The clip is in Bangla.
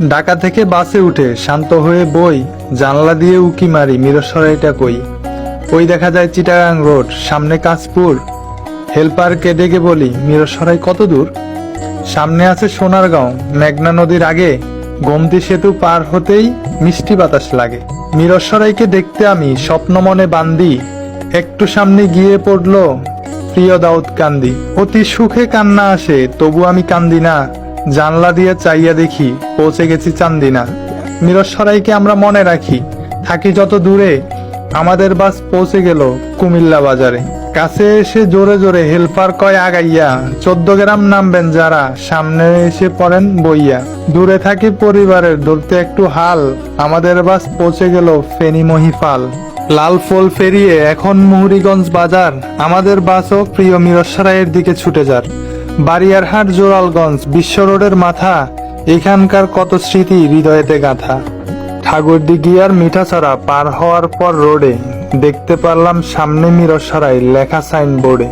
ঢাকা থেকে বাসে উঠে শান্ত হয়ে বই, জানলা দিয়ে উকি মারি মিরসরাইটা কই। ওই দেখা যায় চিটাগাং রোড, সামনে কাশপুর। হেল্পারকে ডেকে বলি, মিরসরাই কত দূর? সামনে আছে সোনারগাঁও, মেঘনা নদীর আগে। গোমতী সেতু পার হতেই মিষ্টি বাতাস লাগে। মিরসরাইকে দেখতে আমি স্বপ্ন মনে বান্দি। একটু সামনে গিয়ে পড়লো প্রিয় দাউদ কান্দি। অতি সুখে কান্না আসে, তবু আমি কান্দি না। জানলা দিয়ে চাইয়া দেখি, পৌঁছে গেছি চান্দিনা। মিরসরাইকে আমরা মনে রাখি, থাকি যত দূরে। আমাদের বাস পৌঁছে গেল কুমিল্লা বাজারে। কাছে এসে জোরে জোরে হেল্পার কয় আগাইয়া, 14 গ্রাম নামবেন যারা, সামনে এসে পড়েন বইয়া। দূরে থাকি পরিবারের, ধরতে একটু হাল। আমাদের বাস পৌঁছে গেল ফেনী মহিপাল। লাল ফল ফেরিয়ে এখন মুহুরীগঞ্জ বাজার। আমাদের বাসও প্রিয় মিরসরাইয়ের দিকে ছুটে যার। বারিয়ারহাট, জোরালগঞ্জ, বিশ্ব রোডের মাথা। এখানকার কত স্মৃতি হৃদয়েতে গাঁথা। ঠাকুরদিঘি আর মিঠাছড়া পার হওয়ার পর রোডে দেখতে পারলাম সামনে মিরসরাই লেখা সাইনবোর্ডে।